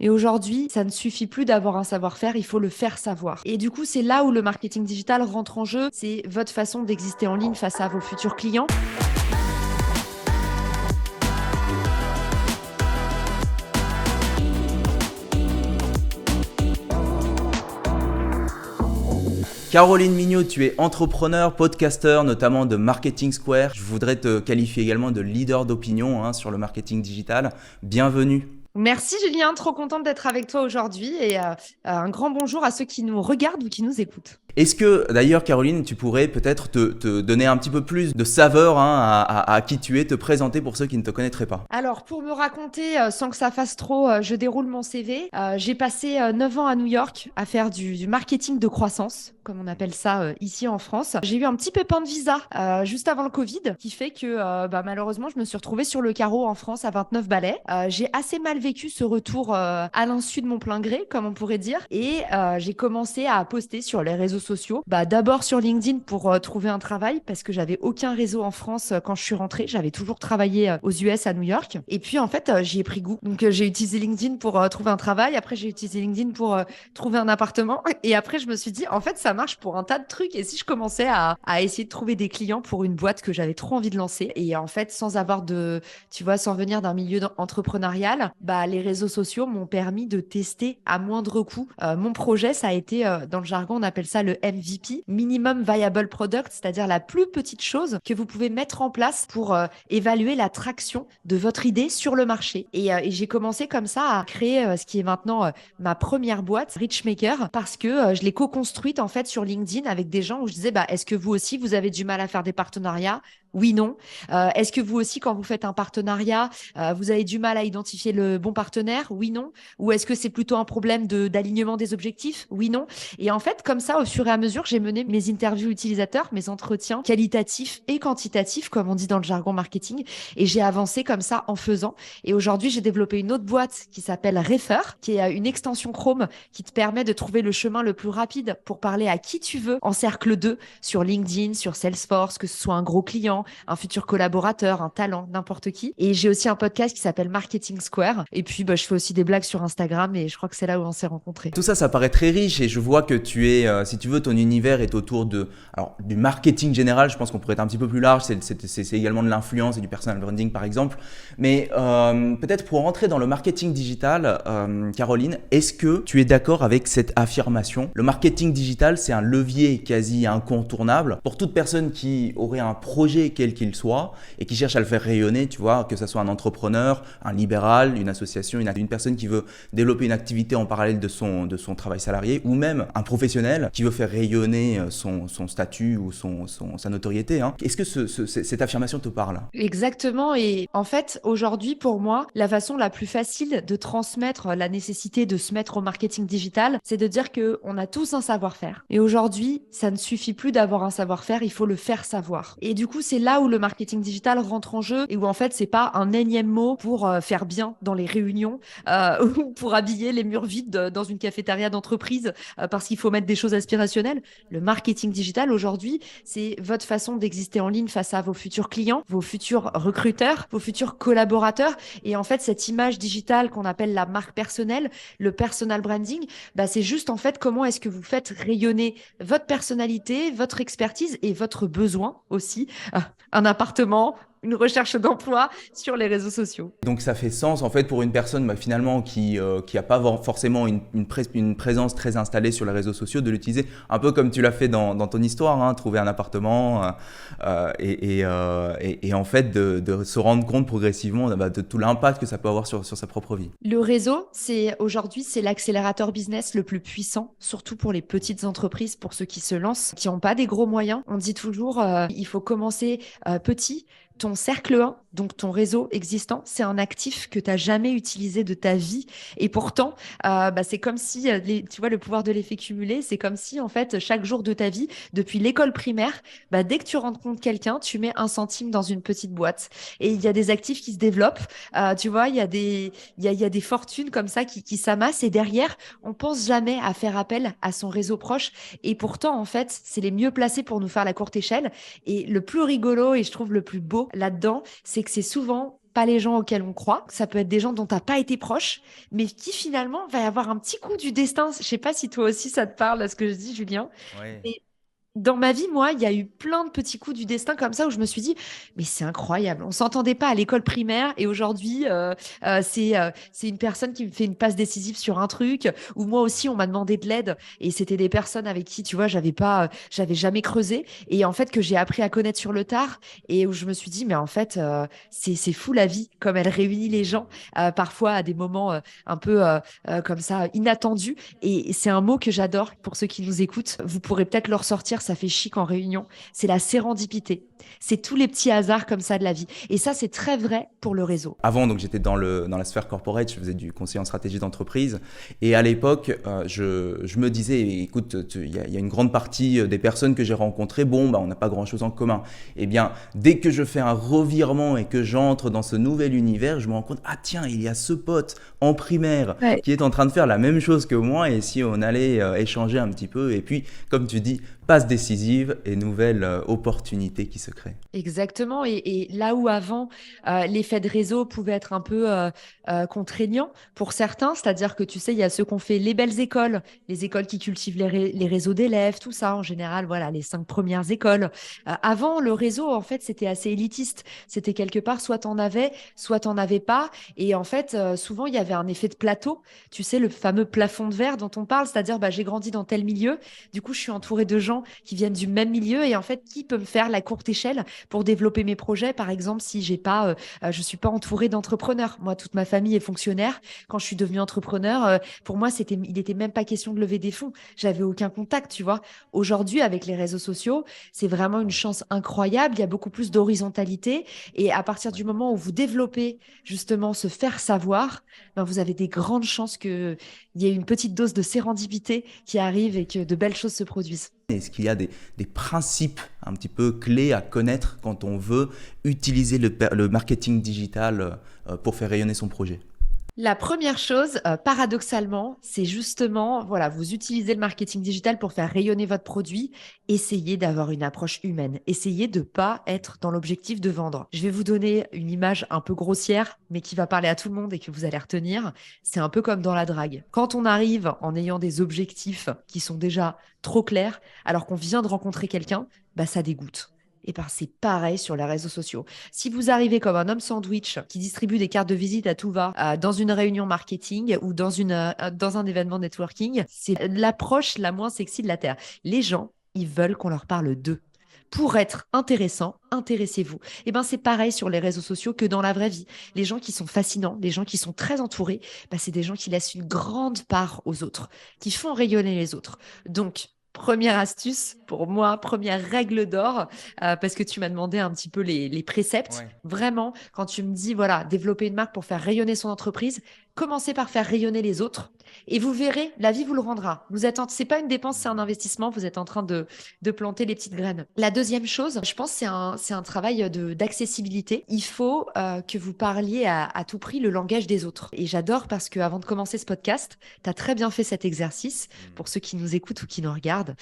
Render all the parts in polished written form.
Et aujourd'hui, ça ne suffit plus d'avoir un savoir-faire, il faut le faire savoir. Et du coup, c'est là où le marketing digital rentre en jeu. C'est votre façon d'exister en ligne face à vos futurs clients. Caroline Mignot, tu es entrepreneur, podcasteur, notamment de Marketing Square. Je voudrais te qualifier également de leader d'opinion sur le marketing digital. Bienvenue. Merci Julien, trop contente d'être avec toi aujourd'hui et un grand bonjour à ceux qui nous regardent ou qui nous écoutent. Est-ce que d'ailleurs, Caroline, tu pourrais peut-être te donner un petit peu plus de saveur à qui tu es, te présenter pour ceux qui ne te connaîtraient pas? Alors, pour me raconter, sans que ça fasse trop, je déroule mon CV. J'ai passé 9 ans à New York à faire du marketing de croissance, comme on appelle ça ici en France. J'ai eu un petit pépin de visa juste avant le Covid, qui fait que malheureusement, je me suis retrouvée sur le carreau en France à 29 balais. J'ai assez mal vécu ce retour à l'insu de mon plein gré, comme on pourrait dire. Et j'ai commencé à poster sur les réseaux sociaux. D'abord sur LinkedIn pour trouver un travail, parce que j'avais aucun réseau en France quand je suis rentrée. J'avais toujours travaillé aux US à New York. Et puis en fait, j'y ai pris goût. Donc j'ai utilisé LinkedIn pour trouver un travail. Après, j'ai utilisé LinkedIn pour trouver un appartement. Et après, je me suis dit, en fait, ça marche pour un tas de trucs. Et si je commençais à essayer de trouver des clients pour une boîte que j'avais trop envie de lancer, et en fait, sans avoir de, tu vois, sans venir d'un milieu entrepreneurial, les réseaux sociaux m'ont permis de tester à moindre coût. Mon projet, ça a été, dans le jargon, on appelle ça le MVP, Minimum Viable Product, c'est-à-dire la plus petite chose que vous pouvez mettre en place pour évaluer la traction de votre idée sur le marché. Et j'ai commencé comme ça à créer ce qui est maintenant ma première boîte, Richmaker, parce que je l'ai co-construite en fait sur LinkedIn avec des gens où je disais, est-ce que vous aussi, vous avez du mal à faire des partenariats? Oui, non. Est-ce que vous aussi, quand vous faites un partenariat, vous avez du mal à identifier le bon partenaire? Oui, non. Ou est-ce que c'est plutôt un problème d'alignement des objectifs? Oui, non. Et en fait, comme ça, au fur et à mesure, j'ai mené mes interviews utilisateurs, mes entretiens qualitatifs et quantitatifs, comme on dit dans le jargon marketing. Et j'ai avancé comme ça en faisant. Et aujourd'hui, j'ai développé une autre boîte qui s'appelle Refer, qui est une extension Chrome qui te permet de trouver le chemin le plus rapide pour parler à qui tu veux en cercle 2 sur LinkedIn, sur Salesforce, que ce soit un gros client, un futur collaborateur, un talent, n'importe qui. Et j'ai aussi un podcast qui s'appelle Marketing Square. Et puis, je fais aussi des blagues sur Instagram et je crois que c'est là où on s'est rencontrés. Tout ça, ça paraît très riche et je vois que tu es, si tu veux, ton univers est autour du marketing général. Je pense qu'on pourrait être un petit peu plus large. C'est également de l'influence et du personal branding, par exemple. Mais peut-être pour rentrer dans le marketing digital, Caroline, est-ce que tu es d'accord avec cette affirmation? Le marketing digital, c'est un levier quasi incontournable pour toute personne qui aurait un projet quel qu'il soit et qui cherche à le faire rayonner, tu vois, que ce soit un entrepreneur, un libéral, une association, une personne qui veut développer une activité en parallèle de son travail salarié, ou même un professionnel qui veut faire rayonner son statut ou sa notoriété. Est-ce que cette affirmation te parle? Exactement. Et en fait, aujourd'hui, pour moi, la façon la plus facile de transmettre la nécessité de se mettre au marketing digital, c'est de dire que on a tous un savoir-faire. Et aujourd'hui, ça ne suffit plus d'avoir un savoir-faire, il faut le faire savoir. Et du coup, c'est là où le marketing digital rentre en jeu et où en fait, c'est pas un énième mot pour faire bien dans les réunions ou pour habiller les murs vides dans une cafétéria d'entreprise parce qu'il faut mettre des choses aspirationnelles. Le marketing digital aujourd'hui, c'est votre façon d'exister en ligne face à vos futurs clients, vos futurs recruteurs, vos futurs collaborateurs. Et en fait, cette image digitale qu'on appelle la marque personnelle, le personal branding, c'est juste en fait comment est-ce que vous faites rayonner votre personnalité, votre expertise et votre besoin aussi. Un appartement, une recherche d'emploi sur les réseaux sociaux. Donc ça fait sens en fait pour une personne finalement qui a pas forcément une présence très installée sur les réseaux sociaux, de l'utiliser un peu comme tu l'as fait dans ton histoire, trouver un appartement et en fait de se rendre compte progressivement de tout l'impact que ça peut avoir sur sa propre vie. Le réseau, aujourd'hui, c'est l'accélérateur business le plus puissant, surtout pour les petites entreprises, pour ceux qui se lancent, qui n'ont pas des gros moyens. On dit toujours, il faut commencer petit. Ton cercle 1, donc ton réseau existant, c'est un actif que tu n'as jamais utilisé de ta vie. Et pourtant, c'est comme si, tu vois, le pouvoir de l'effet cumulé, c'est comme si, en fait, chaque jour de ta vie, depuis l'école primaire, dès que tu rencontres quelqu'un, tu mets 1 centime dans une petite boîte. Et il y a des actifs qui se développent. Tu vois, il y a des fortunes comme ça qui s'amassent. Et derrière, on pense jamais à faire appel à son réseau proche. Et pourtant, en fait, c'est les mieux placés pour nous faire la courte échelle. Et le plus rigolo et je trouve le plus beau là-dedans, c'est que c'est souvent pas les gens auxquels on croit. Ça peut être des gens dont tu n'as pas été proche, mais qui finalement va y avoir un petit coup du destin. Je sais pas si toi aussi ça te parle, ce que je dis, Julien. Ouais. Mais dans ma vie, moi, il y a eu plein de petits coups du destin comme ça où je me suis dit, mais c'est incroyable. On s'entendait pas à l'école primaire et aujourd'hui, c'est une personne qui me fait une passe décisive sur un truc. Ou moi aussi, on m'a demandé de l'aide et c'était des personnes avec qui, tu vois, j'avais jamais creusé et en fait que j'ai appris à connaître sur le tard et où je me suis dit, mais en fait, c'est fou la vie comme elle réunit les gens parfois à des moments un peu comme ça inattendus. Et c'est un mot que j'adore pour ceux qui nous écoutent. Vous pourrez peut-être le ressortir, ça fait chic en réunion. C'est la sérendipité. C'est tous les petits hasards comme ça de la vie. Et ça, c'est très vrai pour le réseau. Avant, donc j'étais dans la sphère corporate, je faisais du conseiller en stratégie d'entreprise. Et à l'époque, je me disais, écoute, il y a une grande partie des personnes que j'ai rencontrées, bon, bah, on n'a pas grand-chose en commun. Eh bien, dès que je fais un revirement et que j'entre dans ce nouvel univers, je me rends compte, ah tiens, il y a ce pote en primaire Ouais. qui est en train de faire la même chose que moi. Et si on allait échanger un petit peu, et puis, comme tu dis, passe décisive et nouvelle opportunité qui se crée. Exactement. Et là où avant, l'effet de réseau pouvait être un peu contraignant pour certains, c'est-à-dire que tu sais, il y a ceux qui ont fait les belles écoles, les écoles qui cultivent les réseaux d'élèves, tout ça en général, voilà, les 5 premières écoles. Avant, le réseau, en fait, c'était assez élitiste. C'était quelque part, soit t'en avais, soit t'en avais pas. Et en fait, souvent, il y avait un effet de plateau. Tu sais, le fameux plafond de verre dont on parle, c'est-à-dire, bah, j'ai grandi dans tel milieu. Du coup, je suis entourée de gens qui viennent du même milieu. Et en fait, qui peut me faire la courte échelle pour développer mes projets? Par exemple, si je suis pas entourée d'entrepreneurs. Moi, toute ma famille est fonctionnaire. Quand je suis devenue entrepreneur, pour moi, il n'était même pas question de lever des fonds. J'avais aucun contact, tu vois. Aujourd'hui, avec les réseaux sociaux, c'est vraiment une chance incroyable. Il y a beaucoup plus d'horizontalité. Et à partir du moment où vous développez justement se faire savoir, ben, vous avez des grandes chances qu'il y ait une petite dose de sérendipité qui arrive et que de belles choses se produisent. Est-ce qu'il y a des principes un petit peu clés à connaître quand on veut utiliser le marketing digital pour faire rayonner son projet? La première chose, paradoxalement, c'est justement, voilà, vous utilisez le marketing digital pour faire rayonner votre produit. Essayez d'avoir une approche humaine. Essayez de ne pas être dans l'objectif de vendre. Je vais vous donner une image un peu grossière, mais qui va parler à tout le monde et que vous allez retenir. C'est un peu comme dans la drague. Quand on arrive en ayant des objectifs qui sont déjà trop clairs, alors qu'on vient de rencontrer quelqu'un, bah, ça dégoûte. Et ben, c'est pareil sur les réseaux sociaux. Si vous arrivez comme un homme sandwich qui distribue des cartes de visite à tout va dans une réunion marketing ou dans un événement networking, c'est l'approche la moins sexy de la Terre. Les gens, ils veulent qu'on leur parle d'eux. Pour être intéressant, intéressez-vous. Et ben c'est pareil sur les réseaux sociaux que dans la vraie vie. Les gens qui sont fascinants, les gens qui sont très entourés, ben c'est des gens qui laissent une grande part aux autres, qui font rayonner les autres. Donc, première astuce pour moi, première règle d'or, parce que tu m'as demandé un petit peu les préceptes. Ouais. Vraiment, quand tu me dis, voilà, développer une marque pour faire rayonner son entreprise, commencez par faire rayonner les autres et vous verrez, la vie vous le rendra. C'est pas une dépense, c'est un investissement. Vous êtes en train de planter les petites graines. La deuxième chose, je pense, c'est un travail d'accessibilité. Il faut que vous parliez à tout prix le langage des autres. Et j'adore parce que avant de commencer ce podcast, tu as très bien fait cet exercice pour ceux qui nous écoutent ou qui nous regardent.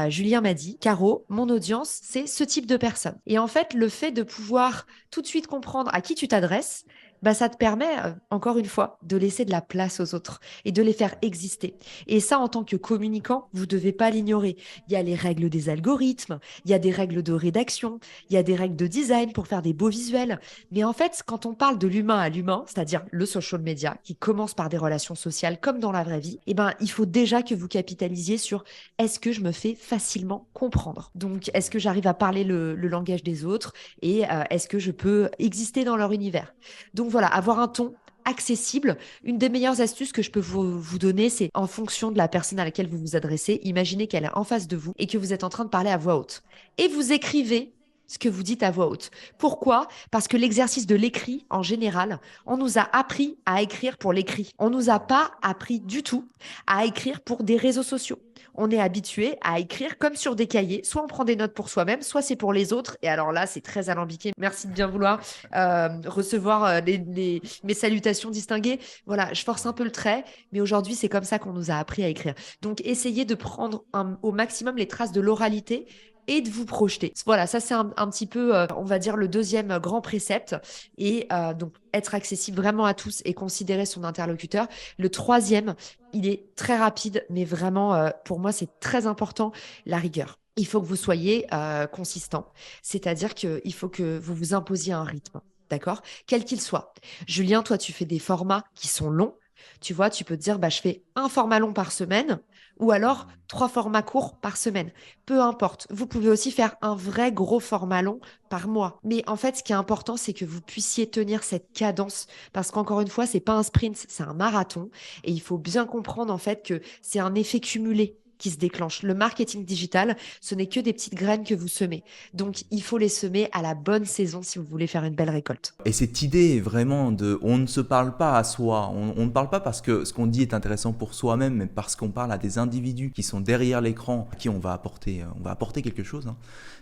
Julien m'a dit, Caro, mon audience, c'est ce type de personne. Et en fait, le fait de pouvoir tout de suite comprendre à qui tu t'adresses, bah, ça te permet, encore une fois, de laisser de la place aux autres et de les faire exister. Et ça, en tant que communicant, vous ne devez pas l'ignorer. Il y a les règles des algorithmes, il y a des règles de rédaction, il y a des règles de design pour faire des beaux visuels. Mais en fait, quand on parle de l'humain à l'humain, c'est-à-dire le social media, qui commence par des relations sociales comme dans la vraie vie, eh ben, il faut déjà que vous capitalisiez sur est-ce que je me fais facilement comprendre? Donc, est-ce que j'arrive à parler le langage des autres et est-ce que je peux exister dans leur univers? Donc voilà, avoir un ton accessible. Une des meilleures astuces que je peux vous donner, c'est en fonction de la personne à laquelle vous vous adressez, imaginez qu'elle est en face de vous et que vous êtes en train de parler à voix haute. Et vous écrivez ce que vous dites à voix haute. Pourquoi? Parce que l'exercice de l'écrit, en général, on nous a appris à écrire pour l'écrit. On nous a pas appris du tout à écrire pour des réseaux sociaux. On est habitué à écrire comme sur des cahiers. Soit on prend des notes pour soi-même, soit c'est pour les autres. Et alors là, c'est très alambiqué. Merci de bien vouloir recevoir mes salutations distinguées. Voilà, je force un peu le trait, mais aujourd'hui, c'est comme ça qu'on nous a appris à écrire. Donc, essayez de prendre au maximum les traces de l'oralité et de vous projeter. Voilà, ça c'est un petit peu, on va dire, le deuxième grand précepte. Et donc, être accessible vraiment à tous et considérer son interlocuteur. Le troisième, il est très rapide, mais vraiment, pour moi, c'est très important, la rigueur. Il faut que vous soyez consistant, c'est-à-dire qu'il faut que vous vous imposiez un rythme, d'accord? Quel qu'il soit. Julien, toi, tu fais des formats qui sont longs. Tu vois, tu peux te dire, bah, je fais un format long par semaine ou alors 3 formats courts par semaine. Peu importe. Vous pouvez aussi faire un vrai gros format long par mois. Mais en fait, ce qui est important, c'est que vous puissiez tenir cette cadence parce qu'encore une fois, c'est pas un sprint, c'est un marathon. Et il faut bien comprendre en fait que c'est un effet cumulé qui se déclenche. Le marketing digital, ce n'est que des petites graines que vous semez. Donc, il faut les semer à la bonne saison si vous voulez faire une belle récolte. Et cette idée vraiment de on ne se parle pas à soi, on ne parle pas parce que ce qu'on dit est intéressant pour soi-même, mais parce qu'on parle à des individus qui sont derrière l'écran, à qui on va apporter quelque chose. Hein.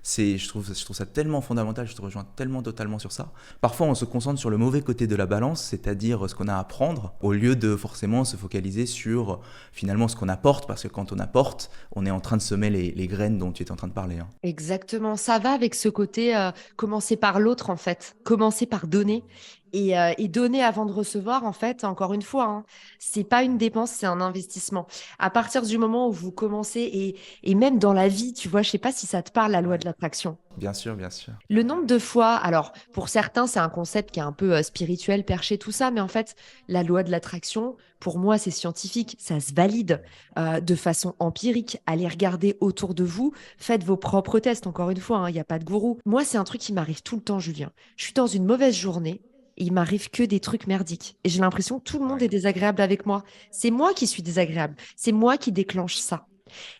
Je trouve ça tellement fondamental, je te rejoins tellement totalement sur ça. Parfois on se concentre sur le mauvais côté de la balance, c'est-à-dire ce qu'on a à apprendre, au lieu de forcément se focaliser sur finalement ce qu'on apporte, parce que quand on apporte, on est en train de semer les graines dont tu étais en train de parler. Hein. Exactement, ça va avec ce côté commencer par l'autre en fait, commencer par donner et donner avant de recevoir en fait, encore une fois, hein, c'est pas une dépense, c'est un investissement. À partir du moment où vous commencez et même dans la vie, tu vois, je sais pas si ça te parle la loi de Ouais. l'attraction. Bien sûr, bien sûr. Le nombre de fois, alors pour certains, c'est un concept qui est un peu spirituel, perché, tout ça, mais en fait, la loi de l'attraction, pour moi, c'est scientifique, ça se valide de façon empirique. Allez regarder autour de vous, faites vos propres tests, encore une fois, hein, il n'y a pas de gourou. Moi, c'est un truc qui m'arrive tout le temps, Julien. Je suis dans une mauvaise journée. Et il m'arrive que des trucs merdiques. Et j'ai l'impression que tout le monde est Ouais. désagréable avec moi. C'est moi qui suis désagréable. C'est moi qui déclenche ça.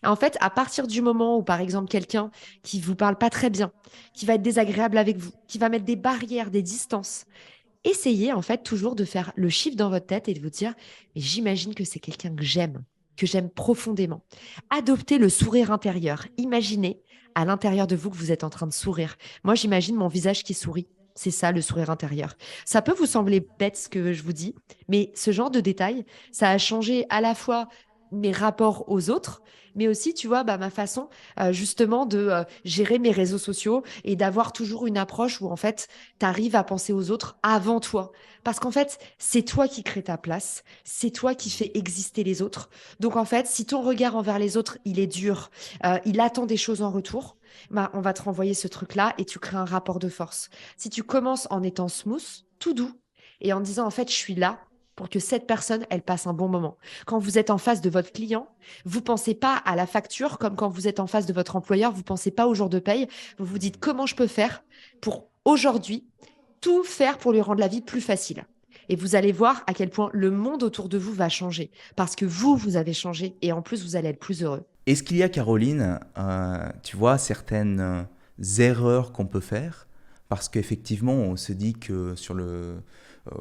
Et en fait, à partir du moment où, par exemple, quelqu'un qui vous parle pas très bien, qui va être désagréable avec vous, qui va mettre des barrières, des distances, essayez en fait toujours de faire le chiffre dans votre tête et de vous dire, mais j'imagine que c'est quelqu'un que j'aime profondément. Adoptez le sourire intérieur. Imaginez à l'intérieur de vous que vous êtes en train de sourire. Moi, j'imagine mon visage qui sourit. C'est ça, le sourire intérieur. Ça peut vous sembler bête ce que je vous dis, mais ce genre de détail, ça a changé à la fois mes rapports aux autres, mais aussi, tu vois, bah, ma façon justement de gérer mes réseaux sociaux et d'avoir toujours une approche où en fait, tu arrives à penser aux autres avant toi. Parce qu'en fait, c'est toi qui crée ta place, c'est toi qui fais exister les autres. Donc en fait, si ton regard envers les autres, il est dur, il attend des choses en retour, bah, on va te renvoyer ce truc-là et tu crées un rapport de force. Si tu commences en étant smooth, tout doux, et en disant en fait, je suis là pour que cette personne, elle passe un bon moment. Quand vous êtes en face de votre client, vous pensez pas à la facture comme quand vous êtes en face de votre employeur, vous pensez pas au jour de paye, vous vous dites comment je peux faire pour aujourd'hui tout faire pour lui rendre la vie plus facile. Et vous allez voir à quel point le monde autour de vous va changer parce que vous avez changé et en plus, vous allez être plus heureux. Est-ce qu'il y a, Caroline, tu vois, certaines erreurs qu'on peut faire parce qu'effectivement, on se dit que sur le...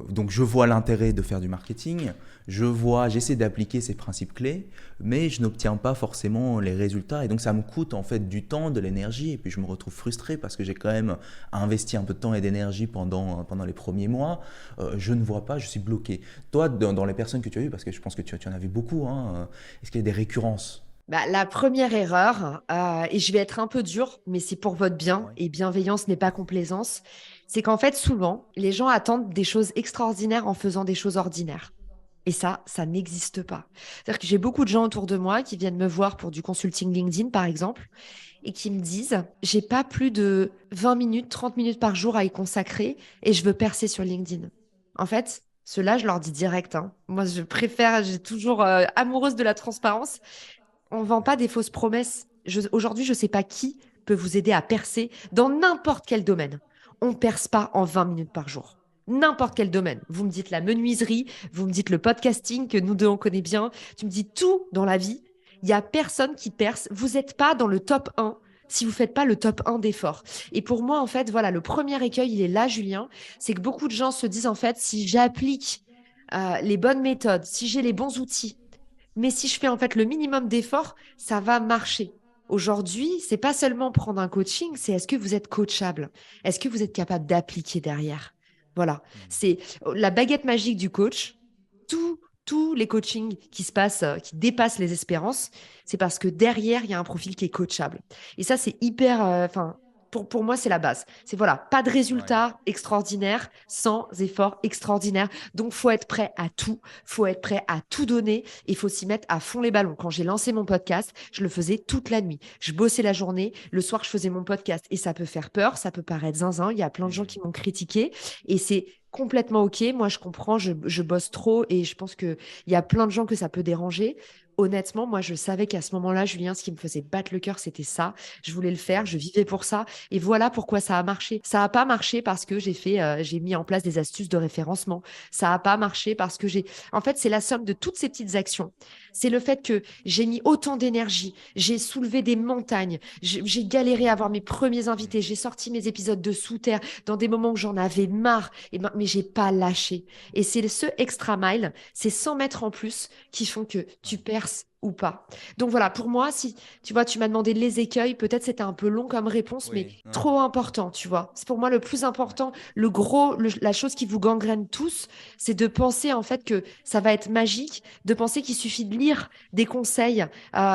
donc je vois l'intérêt de faire du marketing, j'essaie d'appliquer ces principes clés, mais je n'obtiens pas forcément les résultats et donc ça me coûte en fait du temps, de l'énergie et puis je me retrouve frustré parce que j'ai quand même investi un peu de temps et d'énergie pendant les premiers mois. Je ne vois pas, je suis bloqué. Toi, dans les personnes que tu as eues, parce que je pense que tu en as vu beaucoup, hein, est-ce qu'il y a des récurrences? Bah, la première erreur, et je vais être un peu dure, mais c'est pour votre bien, Ouais. et bienveillance n'est pas complaisance, c'est qu'en fait, souvent, les gens attendent des choses extraordinaires en faisant des choses ordinaires. Et ça n'existe pas. C'est-à-dire que j'ai beaucoup de gens autour de moi qui viennent me voir pour du consulting LinkedIn, par exemple, et qui me disent, j'ai pas plus de 20 minutes, 30 minutes par jour à y consacrer et je veux percer sur LinkedIn. En fait, ceux-là, je leur dis direct, hein. Moi, je préfère, j'ai toujours amoureuse de la transparence. On ne vend pas des fausses promesses. Aujourd'hui, je ne sais pas qui peut vous aider à percer dans n'importe quel domaine. On ne perce pas en 20 minutes par jour. N'importe quel domaine. Vous me dites la menuiserie, vous me dites le podcasting que nous deux on connaît bien. Tu me dis tout dans la vie. Il n'y a personne qui perce. Vous n'êtes pas dans le top 1 si vous ne faites pas le top 1 d'efforts. Et pour moi, en fait, voilà, le premier écueil, il est là, Julien. C'est que beaucoup de gens se disent, en fait, si j'applique les bonnes méthodes, si j'ai les bons outils, mais si je fais en fait le minimum d'efforts, ça va marcher. Aujourd'hui, c'est pas seulement prendre un coaching, c'est est-ce que vous êtes coachable? Est-ce que vous êtes capable d'appliquer derrière? Voilà, c'est la baguette magique du coach. Tout tous les coachings qui se passent, qui dépassent les espérances, c'est parce que derrière, il y a un profil qui est coachable. Et ça, c'est hyper, enfin, pour moi, c'est la base. C'est voilà, pas de Ouais. résultats extraordinaires sans efforts extraordinaires. Donc, faut être prêt à tout, faut être prêt à tout donner et faut s'y mettre à fond les ballons. Quand j'ai lancé mon podcast, je le faisais toute la nuit. Je bossais la journée, le soir, je faisais mon podcast et ça peut faire peur, ça peut paraître zinzin. Il y a plein de gens Mhm. qui m'ont critiqué et c'est complètement OK. Moi, je comprends, je bosse trop et je pense qu'il y a plein de gens que ça peut déranger. Honnêtement, moi, je savais qu'à ce moment-là, Julien, ce qui me faisait battre le cœur, c'était ça. Je voulais le faire, je Ouais. vivais pour ça. Et voilà pourquoi ça a marché. Ça n'a pas marché parce que j'ai mis en place des astuces de référencement. Ça n'a pas marché parce que en fait, c'est la somme de toutes ces petites actions. C'est le fait que j'ai mis autant d'énergie, j'ai soulevé des montagnes, j'ai galéré à avoir mes premiers invités, Mhm. j'ai sorti mes épisodes de sous terre dans des moments où j'en avais marre, mais j'ai pas lâché. Et c'est ce extra mile, c'est 100 mètres en plus qui font que tu Ouais. perces ou pas. Donc voilà, pour moi, si tu vois, tu m'as demandé les écueils, peut-être c'était un peu long comme réponse, mais Oui, non. trop important, tu vois. C'est pour moi le plus Ouais. important, la chose qui vous gangrène tous, c'est de penser en fait que ça va être magique, de penser qu'il suffit de lire des conseils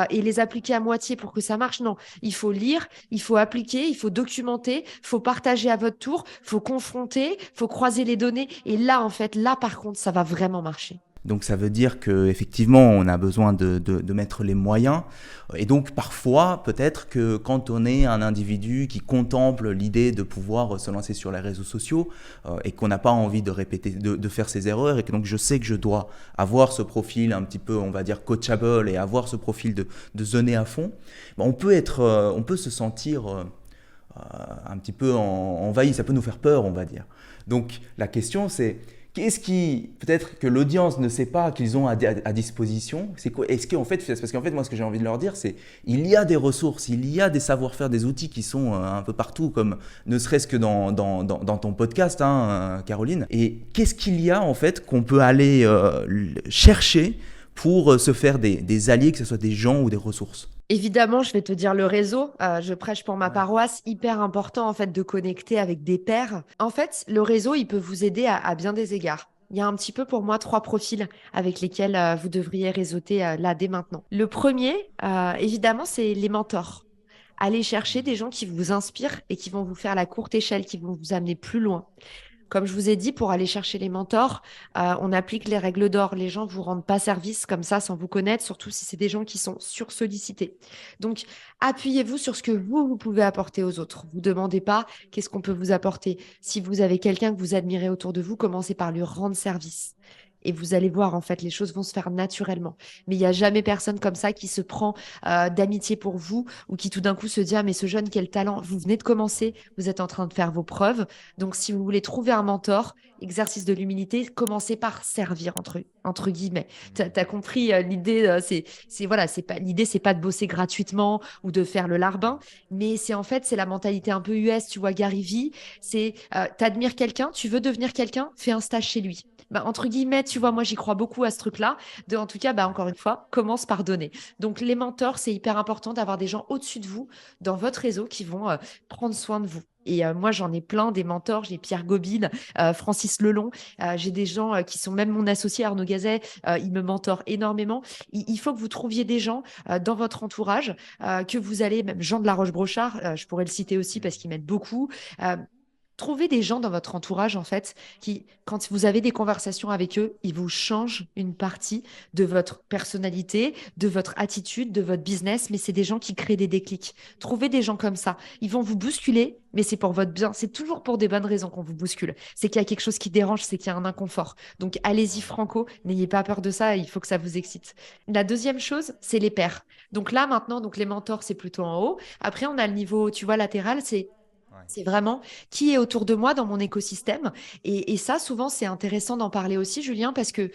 et les appliquer à moitié pour que ça marche. Non, il faut lire, il faut appliquer, il faut documenter, il faut partager à votre tour, il faut confronter, il faut croiser les données. Et là, en fait, là, par contre, ça va vraiment marcher. Donc ça veut dire qu'effectivement, on a besoin de mettre les moyens. Et donc parfois, peut-être que quand on est un individu qui contemple l'idée de pouvoir se lancer sur les réseaux sociaux et qu'on n'a pas envie de répéter, de faire ses erreurs, et que donc je sais que je dois avoir ce profil un petit peu, on va dire, coachable et avoir ce profil de zoner à fond, ben, on peut se sentir un petit peu envahi, ça peut nous faire peur, on va dire. Donc la question c'est qu'est-ce qui, peut-être que l'audience ne sait pas qu'ils ont à disposition. C'est quoi? Est-ce qu'en fait, parce qu'en fait, moi, ce que j'ai envie de leur dire, c'est il y a des ressources, il y a des savoir-faire, des outils qui sont un peu partout, comme ne serait-ce que dans ton podcast, hein, Caroline. Et qu'est-ce qu'il y a en fait qu'on peut aller chercher pour se faire des alliés, que ce soit des gens ou des ressources? Évidemment, je vais te dire le réseau. Je prêche pour ma Ouais. paroisse. Hyper important, en fait, de connecter avec des pairs. En fait, le réseau, il peut vous aider à bien des égards. Il y a un petit peu pour moi trois profils avec lesquels vous devriez réseauter là dès maintenant. Le premier, évidemment, c'est les mentors. Allez chercher des gens qui vous inspirent et qui vont vous faire la courte échelle, qui vont vous amener plus loin. Comme je vous ai dit, pour aller chercher les mentors, on applique les règles d'or. Les gens ne vous rendent pas service comme ça sans vous connaître, surtout si c'est des gens qui sont sursollicités. Donc, appuyez-vous sur ce que vous pouvez apporter aux autres. Vous ne demandez pas qu'est-ce qu'on peut vous apporter. Si vous avez quelqu'un que vous admirez autour de vous, commencez par lui rendre service. Et vous allez voir, en fait, les choses vont se faire naturellement. Mais il n'y a jamais personne comme ça qui se prend d'amitié pour vous ou qui tout d'un coup se dit, ah, mais ce jeune, quel talent. Vous venez de commencer, vous êtes en train de faire vos preuves. Donc, si vous voulez trouver un mentor, exercice de l'humilité, commencez par servir entre guillemets. Tu as compris l'idée, voilà, l'idée, c'est pas de bosser gratuitement ou de faire le larbin, mais c'est en fait, c'est la mentalité un peu US, tu vois, Gary Vee, c'est t'admires quelqu'un, tu veux devenir quelqu'un, fais un stage chez lui. Bah, entre guillemets, tu vois, moi, j'y crois beaucoup à ce truc-là. En tout cas, bah, encore une fois, commence par donner. Donc, les mentors, c'est hyper important d'avoir des gens au-dessus de vous dans votre réseau qui vont prendre soin de vous. Et moi, j'en ai plein des mentors. J'ai Pierre Gobine, Francis Lelon. J'ai des gens qui sont même mon associé Arnaud Gazet. Il me mentor énormément. Il faut que vous trouviez des gens dans votre entourage que vous allez, même Jean de la Roche-Brochard, je pourrais le citer aussi parce qu'il m'aide beaucoup. Euh, Trouvez des gens dans votre entourage, en fait, qui, quand vous avez des conversations avec eux, ils vous changent une partie de votre personnalité, de votre attitude, de votre business, mais c'est des gens qui créent des déclics. Trouvez des gens comme ça. Ils vont vous bousculer, mais c'est pour votre bien. C'est toujours pour des bonnes raisons qu'on vous bouscule. C'est qu'il y a quelque chose qui dérange, c'est qu'il y a un inconfort. Donc, allez-y, franco, n'ayez pas peur de ça, il faut que ça vous excite. La deuxième chose, c'est les pairs. Donc là, maintenant, donc les mentors, c'est plutôt en haut. Après, on a le niveau, tu vois, latéral, Ouais. c'est vraiment qui est autour de moi dans mon écosystème. Et ça, souvent, c'est intéressant d'en parler aussi, Julien, parce que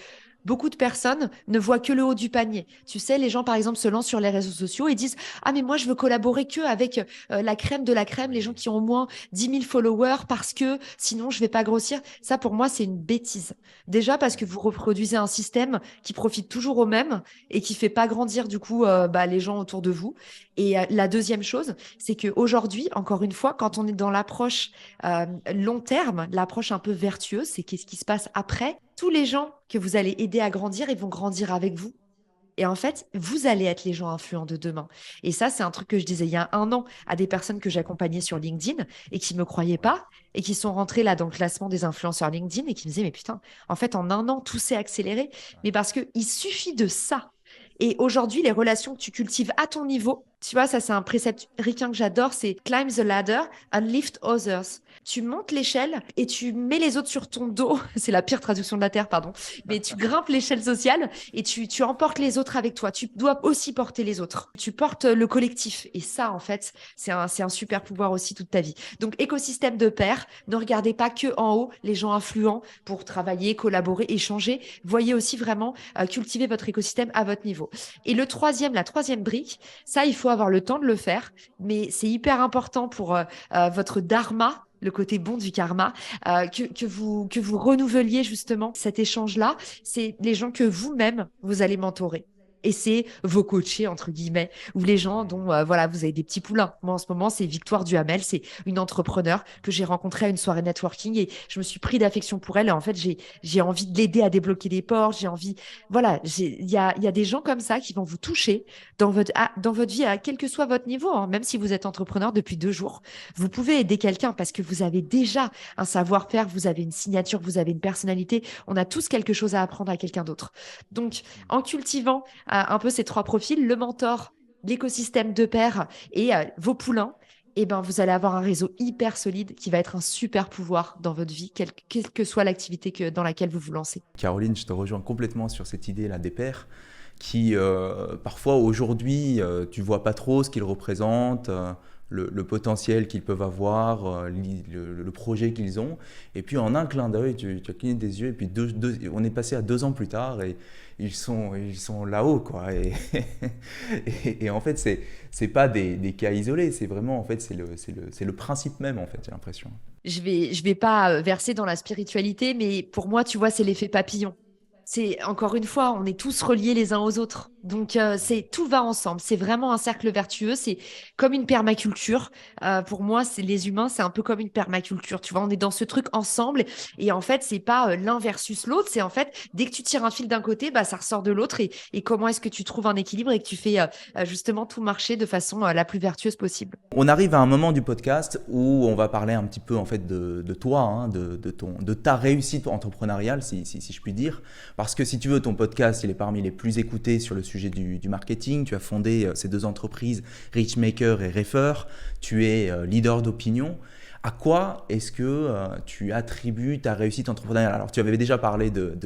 beaucoup de personnes ne voient que le haut du panier. Tu sais, les gens, par exemple, se lancent sur les réseaux sociaux et disent, ah, mais moi, je veux collaborer que avec la crème de la crème, les gens Oui. qui ont au moins 10 000 followers parce que sinon, je vais pas grossir. Ça, pour moi, c'est une bêtise. Déjà parce que Oui. vous reproduisez un système qui profite toujours au même et qui fait pas grandir, du coup, les gens autour de vous. Et la deuxième chose, c'est qu'aujourd'hui, encore une fois, quand on est dans l'approche long terme, l'approche un peu vertueuse, c'est qu'est-ce qui se passe après. tous les gens que vous allez aider à grandir, ils vont grandir avec vous. Et en fait, vous allez être les gens influents de demain. Et ça, c'est un truc que je disais il y a un an à des personnes que j'accompagnais sur LinkedIn et qui ne me croyaient pas et qui sont rentrées là dans le classement des influenceurs LinkedIn et qui me disaient, mais putain, en fait, en un an, tout s'est accéléré. Mais parce qu'il suffit de ça. Et aujourd'hui, les relations que tu cultives à ton niveau, tu vois, ça, c'est un précepte ricain que j'adore, c'est climb the ladder and lift others. Tu montes l'échelle et tu mets les autres sur ton dos. C'est la pire traduction de la Terre, pardon. Mais tu grimpes l'échelle sociale et tu emportes les autres avec toi. Tu dois aussi porter les autres. Tu portes le collectif. Et ça, en fait, c'est un super pouvoir aussi toute ta vie. Donc, écosystème de pairs, ne regardez pas que en haut les gens influents pour travailler, collaborer, échanger. Voyez aussi vraiment cultiver votre écosystème à votre niveau. Et la troisième brique, ça, il faut avoir le temps de le faire, mais c'est hyper important pour votre dharma, le côté bon du karma, que vous renouveliez justement cet échange-là. C'est les gens que vous-même, vous allez mentorer. Et c'est vos coachés, entre guillemets, ou les gens dont voilà, vous avez des petits poulains. Moi, en ce moment, c'est Victoire Duhamel, c'est une entrepreneur que j'ai rencontrée à une soirée networking et je me suis pris d'affection pour elle. Et en fait, j'ai envie de l'aider à débloquer des portes. J'ai envie, voilà, il y a des gens comme ça qui vont vous toucher dans votre vie, à quel que soit votre niveau, hein, même si vous êtes entrepreneur depuis 2 jours. Vous pouvez aider quelqu'un parce que vous avez déjà un savoir-faire, vous avez une signature, vous avez une personnalité. On a tous quelque chose à apprendre à quelqu'un d'autre. Donc, en cultivant un peu ces trois profils, le mentor, l'écosystème de pairs et vos poulains, eh ben, vous allez avoir un réseau hyper solide qui va être un super pouvoir dans votre vie, quelle que soit l'activité dans laquelle vous vous lancez. Caroline, je te rejoins complètement sur cette idée-là des pairs qui, parfois aujourd'hui, tu vois pas trop ce qu'ils représentent, le potentiel qu'ils peuvent avoir, le projet qu'ils ont. Et puis en un clin d'œil, tu as cligné des yeux et puis on est passé à 2 ans plus tard et ils sont là-haut, quoi. Et en fait, c'est pas des cas isolés, c'est vraiment, en fait, c'est le principe même, en fait, j'ai l'impression. Je vais pas verser dans la spiritualité, mais pour moi, tu vois, c'est l'effet papillon. C'est encore une fois, on est tous reliés les uns aux autres. Donc, tout va ensemble. C'est vraiment un cercle vertueux. C'est comme une permaculture. Pour moi, c'est les humains, c'est un peu comme une permaculture. Tu vois, on est dans ce truc ensemble. Et en fait, c'est pas l'un versus l'autre. C'est en fait, dès que tu tires un fil d'un côté, bah, ça ressort de l'autre. Et comment est-ce que tu trouves un équilibre et que tu fais justement tout marcher de façon la plus vertueuse possible. On arrive à un moment du podcast où on va parler un petit peu, en fait, de toi, hein, de ta réussite entrepreneuriale, si je puis dire. Parce que si tu veux, ton podcast, il est parmi les plus écoutés sur le sujet du marketing. Tu as fondé ces 2 entreprises, Richmaker et Refer. Tu es leader d'opinion. À quoi est-ce que tu attribues ta réussite entrepreneuriale? Alors, tu avais déjà parlé de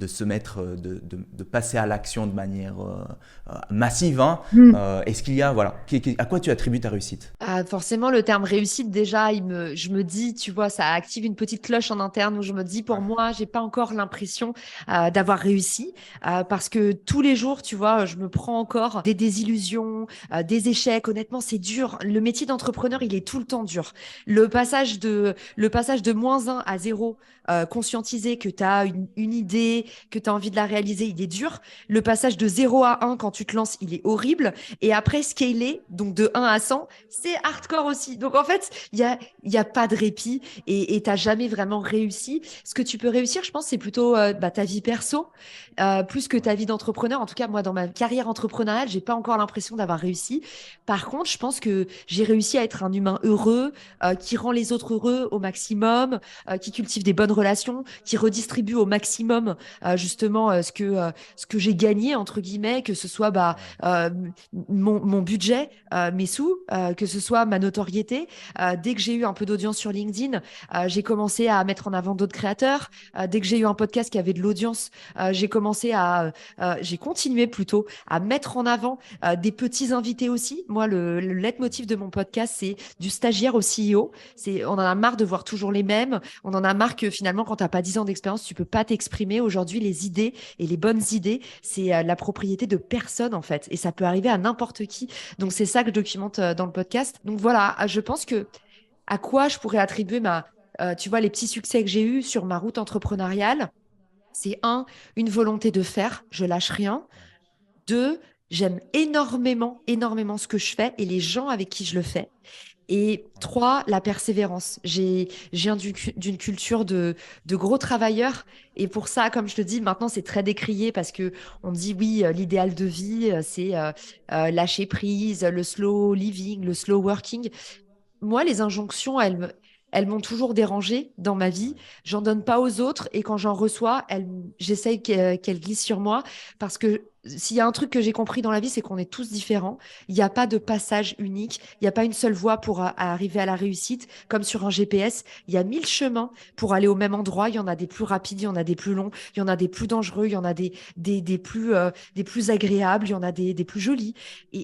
se mettre, de passer à l'action de manière massive, hein. Est-ce qu'il y a, voilà, à quoi tu attribues ta réussite? Forcément, le terme réussite, déjà, je me dis, tu vois, ça active une petite cloche en interne où je me dis, pour moi, j'ai pas encore l'impression d'avoir réussi parce que tous les jours, tu vois, je me prends encore des désillusions, des échecs. Honnêtement, c'est dur. Le métier d'entrepreneur, il est tout le temps dur. Le passage de -1 à 0, conscientiser que tu as une idée, que tu as envie de la réaliser, il est dur. Le passage de 0 à 1 quand tu te lances, il est horrible. Et après, scaler, donc de 1 à 100, c'est hardcore aussi. Donc en fait, il y a pas de répit et tu n'as jamais vraiment réussi. Ce que tu peux réussir, je pense, c'est plutôt ta vie perso, plus que ta vie d'entrepreneur. En tout cas, moi, dans ma carrière entrepreneuriale, j'ai pas encore l'impression d'avoir réussi. Par contre, je pense que j'ai réussi à être un humain heureux, qui rend les autres heureux au maximum, qui cultive des bonnes relations, qui redistribue au maximum justement ce que j'ai gagné, entre guillemets, que ce soit euh, mon budget, mes sous, que ce soit ma notoriété. Dès que j'ai eu un peu d'audience sur LinkedIn, j'ai commencé à mettre en avant d'autres créateurs. Dès que j'ai eu un podcast qui avait de l'audience, j'ai continué plutôt à mettre en avant des petits invités aussi. Moi, le leitmotiv de mon podcast, c'est du stagiaire au CEO. On en a marre de voir toujours les mêmes. On en a marre que finalement, quand tu n'as pas 10 ans d'expérience, tu peux pas t'exprimer. Aujourd'hui, les idées et les bonnes idées, c'est la propriété de personne en fait. Et ça peut arriver à n'importe qui. Donc, c'est ça que je documente dans le podcast. Donc voilà, je pense que à quoi je pourrais attribuer tu vois, les petits succès que j'ai eus sur ma route entrepreneuriale, c'est une volonté de faire, je lâche rien. Deux, j'aime énormément, énormément ce que je fais et les gens avec qui je le fais. Et trois, la persévérance. Je viens d'une culture de gros travailleurs. Et pour ça, comme je te dis, maintenant, c'est très décrié parce que on dit oui, l'idéal de vie, c'est lâcher prise, le slow living, le slow working. Moi, les injonctions, elles m'ont toujours dérangée dans ma vie. J'en donne pas aux autres et quand j'en reçois, j'essaye qu'elles glissent sur moi parce que s'il y a un truc que j'ai compris dans la vie, c'est qu'on est tous différents. Il n'y a pas de passage unique. Il n'y a pas une seule voie pour arriver à la réussite. Comme sur un GPS, il y a 1000 chemins pour aller au même endroit. Il y en a des plus rapides, il y en a des plus longs, il y en a des plus dangereux, il y en a des plus agréables, il y en a des plus jolis.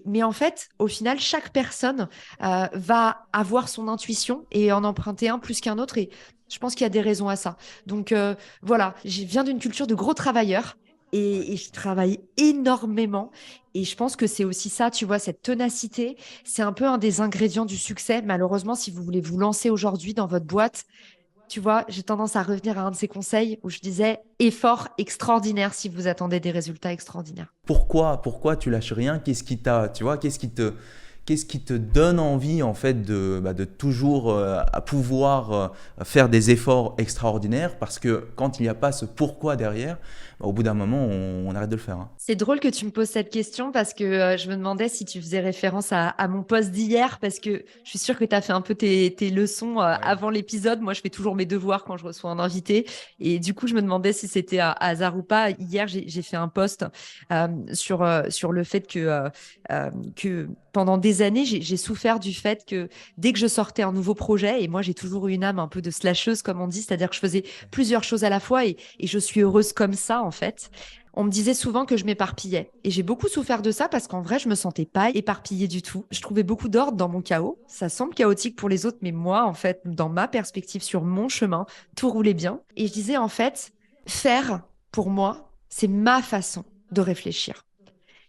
Mais en fait, au final, chaque personne va avoir son intuition et en emprunter un plus qu'un autre. Et je pense qu'il y a des raisons à ça. Donc voilà, je viens d'une culture de gros travailleurs et je travaille énormément. Et je pense que c'est aussi ça, tu vois, cette ténacité, c'est un peu un des ingrédients du succès. Malheureusement, si vous voulez vous lancer aujourd'hui dans votre boîte, tu vois, j'ai tendance à revenir à un de ces conseils où je disais effort extraordinaire si vous attendez des résultats extraordinaires. Pourquoi tu lâches rien? Tu vois, qu'est-ce qui te donne envie en fait de toujours à pouvoir faire des efforts extraordinaires? Parce que quand il n'y a pas ce pourquoi derrière, au bout d'un moment, on arrête de le faire, hein. C'est drôle que tu me poses cette question parce que je me demandais si tu faisais référence à mon post d'hier parce que je suis sûre que tu as fait un peu tes leçons Ouais. avant l'épisode. Moi, je fais toujours mes devoirs quand je reçois un invité. Et du coup, je me demandais si c'était un hasard ou pas. Hier, j'ai fait un post sur le fait que pendant des années, j'ai souffert du fait que dès que je sortais un nouveau projet, et moi, j'ai toujours eu une âme un peu de slasheuse, comme on dit, c'est-à-dire que je faisais plusieurs choses à la fois et je suis heureuse comme ça, en fait. On me disait souvent que je m'éparpillais. Et j'ai beaucoup souffert de ça parce qu'en vrai, je me sentais pas éparpillée du tout. Je trouvais beaucoup d'ordre dans mon chaos. Ça semble chaotique pour les autres, mais moi, en fait, dans ma perspective sur mon chemin, tout roulait bien. Et je disais, en fait, faire, pour moi, c'est ma façon de réfléchir.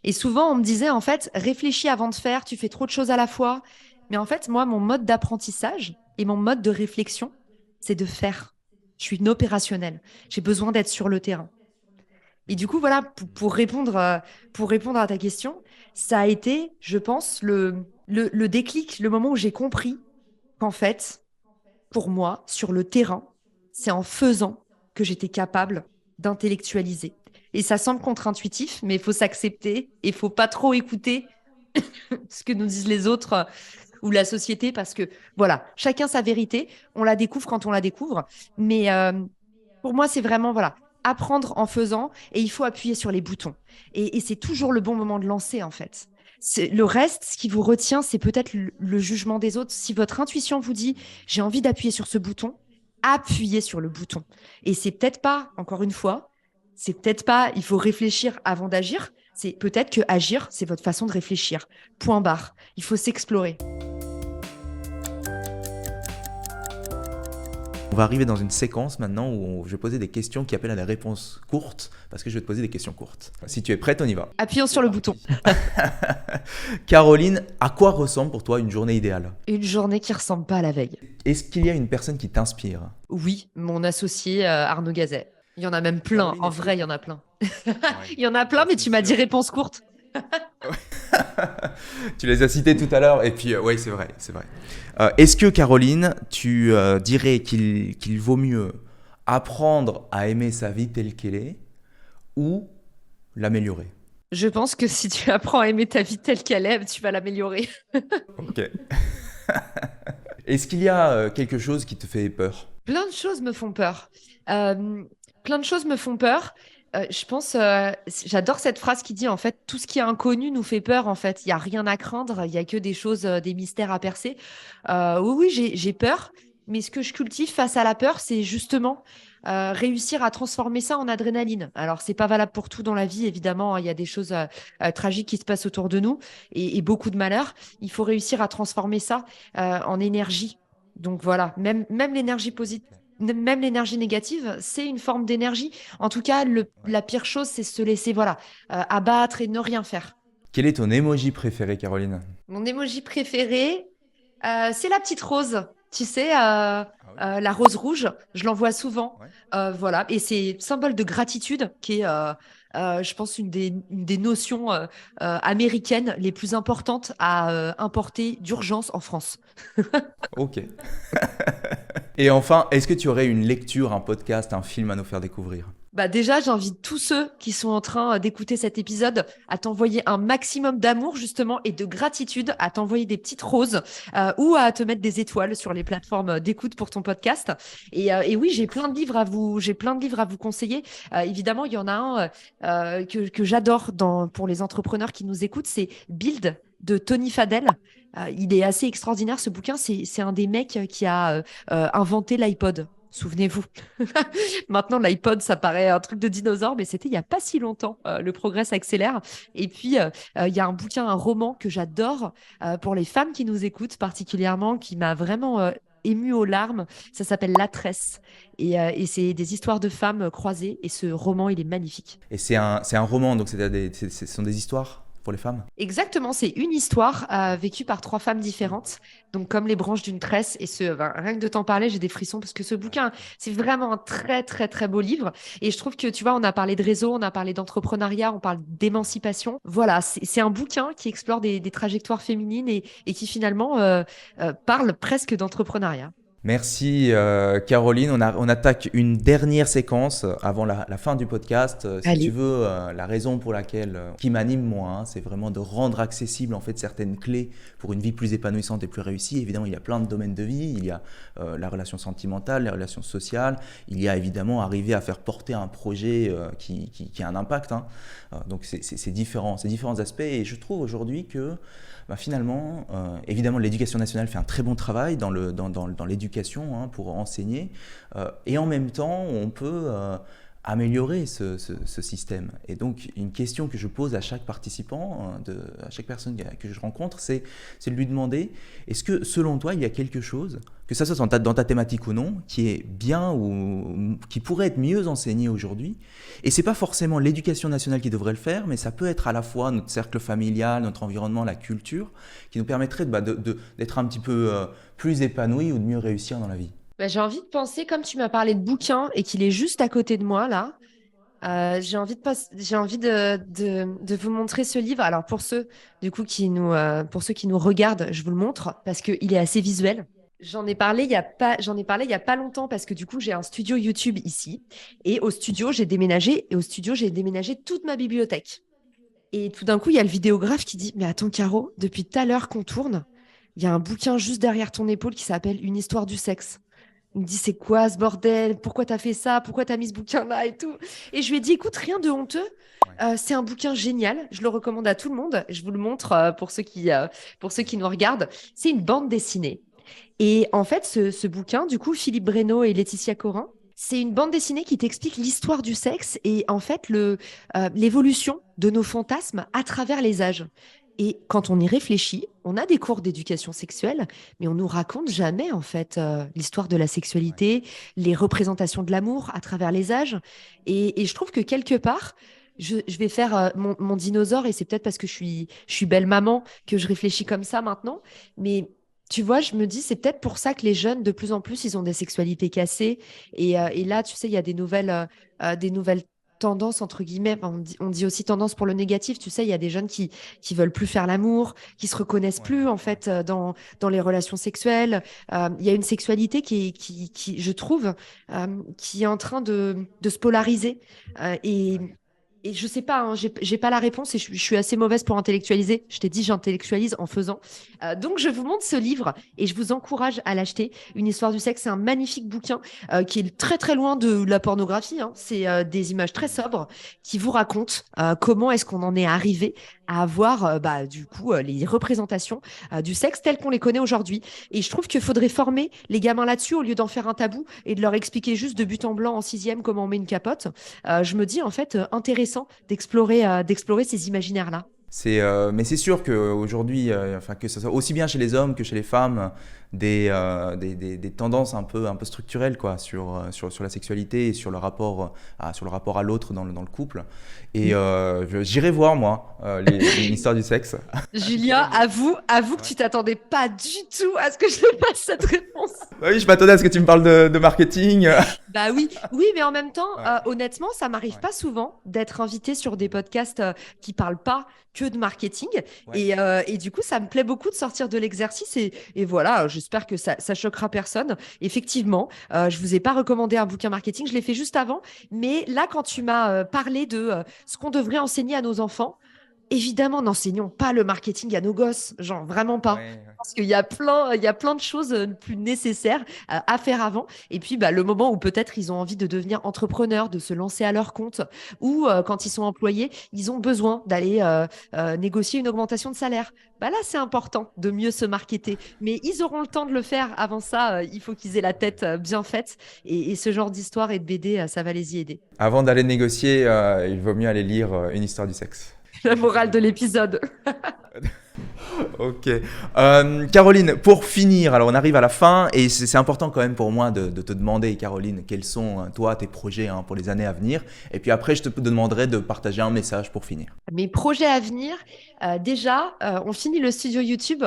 Et souvent, on me disait, en fait, réfléchis avant de faire, tu fais trop de choses à la fois. Mais en fait, moi, mon mode d'apprentissage et mon mode de réflexion, c'est de faire. Je suis une opérationnelle. J'ai besoin d'être sur le terrain. Et du coup, voilà, pour répondre à ta question, ça a été, je pense, le déclic, le moment où j'ai compris qu'en fait, pour moi, sur le terrain, c'est en faisant que j'étais capable d'intellectualiser. Et ça semble contre-intuitif, mais il faut s'accepter et il faut pas trop écouter ce que nous disent les autres ou la société parce que, voilà, chacun sa vérité. On la découvre quand on la découvre. Mais pour moi, c'est vraiment, voilà, apprendre en faisant et il faut appuyer sur les boutons. Et c'est toujours le bon moment de lancer, en fait. Le reste, ce qui vous retient, c'est peut-être le jugement des autres. Si votre intuition vous dit, j'ai envie d'appuyer sur ce bouton, appuyez sur le bouton. Et c'est peut-être pas, encore une fois, c'est peut-être pas, il faut réfléchir avant d'agir. C'est peut-être que agir, c'est votre façon de réfléchir. Point barre. Il faut s'explorer. On va arriver dans une séquence maintenant où je vais poser des questions qui appellent à des réponses courtes, parce que je vais te poser des questions courtes. Si tu es prête, on y va. Appuyons sur le bouton. Caroline, à quoi ressemble pour toi une journée idéale? Une journée qui ressemble pas à la veille. Est-ce qu'il y a une personne qui t'inspire? Oui, mon associé Arnaud Gazet. Il y en a même plein. Caroline, En est-ce que... vrai, il y en a plein. Ouais, Il y en a plein, ça mais c'est tu m'as dit sûr. réponse courte. Tu les as cités tout à l'heure, et puis oui, c'est vrai, c'est vrai. Est-ce que Caroline, tu dirais qu'il vaut mieux apprendre à aimer sa vie telle qu'elle est ou l'améliorer? Je pense que si tu apprends à aimer ta vie telle qu'elle est, tu vas l'améliorer. Ok. Est-ce qu'il y a quelque chose qui te fait peur? Plein de choses me font peur. Euh, Plein de choses me font peur. Je pense, j'adore cette phrase qui dit en fait, tout ce qui est inconnu nous fait peur. En fait, il y a rien à craindre, il y a que des choses, des mystères à percer. Oui, oui, j'ai peur, mais ce que je cultive face à la peur, c'est justement réussir à transformer ça en adrénaline. Alors, c'est pas valable pour tout dans la vie, évidemment, hein. Il y a des choses tragiques qui se passent autour de nous et beaucoup de malheurs. Il faut réussir à transformer ça en énergie. Donc voilà, même l'énergie positive. Même l'énergie négative, c'est une forme d'énergie. En tout cas, la pire chose, c'est se laisser voilà, abattre et ne rien faire. Quel est ton emoji préféré, Caroline? Mon emoji préféré, c'est la petite rose. Tu sais, Ah oui. la rose rouge, je l'envoie souvent. Ouais. Voilà. Et c'est symbole de gratitude qui est je pense, une des notions américaines les plus importantes à importer d'urgence en France. Ok. Et enfin, est-ce que tu aurais une lecture, un podcast, un film à nous faire découvrir? Bah déjà, j'invite tous ceux qui sont en train d'écouter cet épisode à t'envoyer un maximum d'amour justement et de gratitude, à t'envoyer des petites roses ou à te mettre des étoiles sur les plateformes d'écoute pour ton podcast. Et oui, j'ai plein de livres à vous conseiller. Évidemment, il y en a un que j'adore pour les entrepreneurs qui nous écoutent, c'est Build de Tony Fadell. Il est assez extraordinaire ce bouquin. C'est un des mecs qui a inventé l'iPod. Souvenez-vous. Maintenant, l'iPod, ça paraît un truc de dinosaure, mais c'était il n'y a pas si longtemps. Le progrès s'accélère. Et puis, il y a un bouquin, un roman que j'adore pour les femmes qui nous écoutent particulièrement, qui m'a vraiment émue aux larmes. Ça s'appelle La Tresse. Et c'est des histoires de femmes croisées. Et ce roman, il est magnifique. Et c'est un roman, donc ce sont des histoires pour les femmes? Exactement, c'est une histoire vécue par trois femmes différentes, donc comme les branches d'une tresse. Et rien que de t'en parler, j'ai des frissons parce que ce bouquin, c'est vraiment un très très très beau livre. Et je trouve que tu vois, on a parlé de réseau, on a parlé d'entrepreneuriat, on parle d'émancipation. Voilà, c'est un bouquin qui explore des trajectoires féminines et qui finalement parle presque d'entrepreneuriat. Merci Caroline. On attaque une dernière séquence avant la fin du podcast. Si tu Allez. veux, la raison pour laquelle, qui m'anime moi, hein, c'est vraiment de rendre accessible en fait certaines clés pour une vie plus épanouissante et plus réussie. Évidemment, il y a plein de domaines de vie. Il y a la relation sentimentale, les relations sociales. Il y a évidemment arriver à faire porter un projet qui a un impact. Hein. Donc c'est différents aspects. Et je trouve aujourd'hui que finalement, évidemment, l'éducation nationale fait un très bon travail dans l'éducation hein, pour enseigner. Et en même temps, on peut améliorer ce système. Et donc, une question que je pose à chaque participant, à chaque personne que je rencontre, c'est de lui demander, est-ce que selon toi, il y a quelque chose, que ça soit dans ta thématique ou non, qui est bien ou qui pourrait être mieux enseigné aujourd'hui? Et c'est pas forcément l'éducation nationale qui devrait le faire, mais ça peut être à la fois notre cercle familial, notre environnement, la culture, qui nous permettrait d'être un petit peu plus épanoui ou de mieux réussir dans la vie. Bah, j'ai envie de penser, comme tu m'as parlé de bouquin et qu'il est juste à côté de moi là, j'ai envie de vous montrer ce livre. Alors pour ceux du coup pour ceux qui nous regardent, je vous le montre parce qu'il est assez visuel. J'en ai parlé il y a pas longtemps parce que du coup j'ai un studio YouTube ici et au studio j'ai déménagé toute ma bibliothèque. Et tout d'un coup il y a le vidéographe qui dit mais attends Caro, depuis tout à l'heure qu'on tourne, il y a un bouquin juste derrière ton épaule qui s'appelle Une histoire du sexe. Il me dit, c'est quoi ce bordel? Pourquoi t'as fait ça? Pourquoi t'as mis ce bouquin-là et tout? Et je lui ai dit, écoute, rien de honteux. Ouais. C'est un bouquin génial. Je le recommande à tout le monde. Je vous le montre pour ceux qui nous regardent. C'est une bande dessinée. Et en fait, ce bouquin, du coup, Philippe Breno et Laetitia Corin, c'est une bande dessinée qui t'explique l'histoire du sexe et en fait l'évolution de nos fantasmes à travers les âges. Et quand on y réfléchit, on a des cours d'éducation sexuelle, mais on nous raconte jamais en fait l'histoire de la Ouais. sexualité, les représentations de l'amour à travers les âges. Et je trouve que quelque part, je vais faire mon dinosaure et c'est peut-être parce que je suis belle maman que je réfléchis comme ça maintenant, mais tu vois, je me dis, c'est peut-être pour ça que les jeunes, de plus en plus, ils ont des sexualités cassées. Et là, tu sais, il y a des nouvelles tendances, entre guillemets. Enfin, on dit aussi tendance pour le négatif. Tu sais, il y a des jeunes qui veulent plus faire l'amour, qui se reconnaissent Ouais, plus, en ouais. fait, dans les relations sexuelles. Il y a une sexualité je trouve, qui est en train de se polariser. Et Ouais. et je sais pas, hein, j'ai pas la réponse et je suis assez mauvaise pour intellectualiser. Je t'ai dit, j'intellectualise en faisant. Donc, je vous montre ce livre et je vous encourage à l'acheter. Une histoire du sexe, c'est un magnifique bouquin qui est très très loin de la pornographie. Hein. C'est des images très sobres qui vous racontent comment est-ce qu'on en est arrivé à avoir du coup les représentations du sexe telles qu'on les connaît aujourd'hui. Et je trouve qu'il faudrait former les gamins là-dessus au lieu d'en faire un tabou et de leur expliquer juste de but en blanc en sixième comment on met une capote. Je me dis en fait intéressant d'explorer ces imaginaires-là. Mais c'est sûr qu'aujourd'hui, enfin, que ce soit aussi bien chez les hommes que chez les femmes, des tendances un peu structurelles quoi, sur la sexualité et sur le rapport à l'autre dans le couple. Et j'irai voir, moi, l'histoire du sexe. Julien, avoue que Ouais. tu t'attendais pas du tout à ce que je te fasse cette réponse. Bah oui, je m'attendais à ce que tu me parles de marketing. Bah oui, oui, mais en même temps, Ouais, honnêtement, ça m'arrive ouais, pas souvent d'être invitée sur des podcasts qui parlent pas que de marketing. ouais. Et du coup, ça me plaît beaucoup de sortir de l'exercice. Et voilà, j'espère que ça choquera personne. Effectivement, je vous ai pas recommandé un bouquin marketing, je l'ai fait juste avant. Mais là, quand tu Ouais, m'as parlé de ce qu'on devrait enseigner à nos enfants, évidemment, n'enseignons pas le marketing à nos gosses, genre vraiment pas. ouais, ouais. Parce il y a plein de choses plus nécessaires à faire avant. Et puis, bah, le moment où peut-être ils ont envie de devenir entrepreneurs, de se lancer à leur compte, ou quand ils sont employés, ils ont besoin d'aller négocier une augmentation de salaire. Bah là, c'est important de mieux se marketer. Mais ils auront le temps de le faire. Avant ça, il faut qu'ils aient la tête bien faite. Et ce genre d'histoire et de BD, ça va les y aider. Avant d'aller négocier, il vaut mieux aller lire Une histoire du sexe. La morale de l'épisode. Ok. Caroline, pour finir, alors on arrive à la fin et c'est important quand même pour moi de te demander, Caroline, quels sont toi tes projets pour les années à venir. Et puis après, je te demanderai de partager un message pour finir. Mes projets à venir, déjà, on finit le studio YouTube.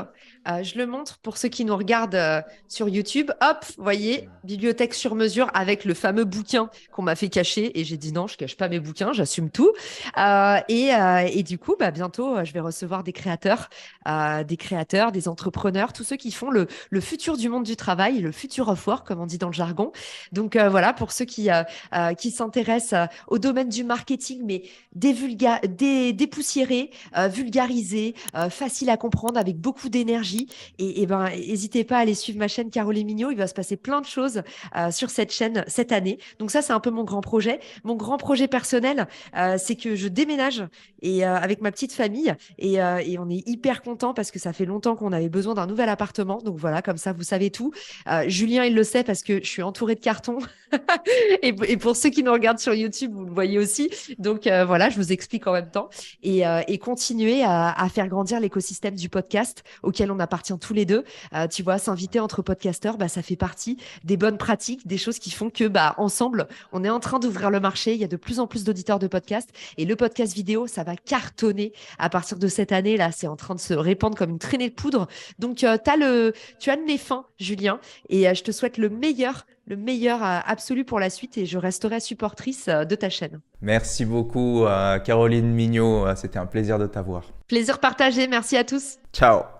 Je le montre pour ceux qui nous regardent sur YouTube. Hop, vous voyez, bibliothèque sur mesure avec le fameux bouquin qu'on m'a fait cacher. Et j'ai dit non, je cache pas mes bouquins, j'assume tout. Et du coup, bah, bientôt, je vais recevoir des créateurs, des entrepreneurs, tous ceux qui font le futur du monde du travail, le future of work, comme on dit dans le jargon. Donc voilà, pour ceux qui s'intéressent au domaine du marketing, mais dépoussiéré, vulgarisé, facile à comprendre, avec beaucoup d'énergie. Et ben, n'hésitez pas à aller suivre ma chaîne Caroline Mignot. Il va se passer plein de choses sur cette chaîne cette année. Donc ça, c'est un peu mon grand projet. Mon grand projet personnel, c'est que je déménage et avec ma petite famille et on est hyper content parce que ça fait longtemps qu'on avait besoin d'un nouvel appartement. Donc voilà, comme ça, vous savez tout. Julien, il le sait parce que je suis entourée de cartons. Et pour ceux qui nous regardent sur YouTube, vous le voyez aussi. Donc voilà, je vous explique en même temps. Et continuer à faire grandir l'écosystème du podcast auquel on appartient tous les deux. Tu vois, s'inviter entre podcasteurs, bah, ça fait partie des bonnes pratiques, des choses qui font que bah, ensemble, on est en train d'ouvrir le marché. Il y a de plus en plus d'auditeurs de podcasts. Et le podcast vidéo, ça va cartonner à partir de cette année. Là, c'est en train de se répandre comme une traînée de poudre. Donc, tu as de mes fins, Julien. Et je te souhaite le meilleur absolu pour la suite et je resterai supportrice de ta chaîne. Merci beaucoup, Caroline Mignot. C'était un plaisir de t'avoir. Plaisir partagé, merci à tous. Ciao.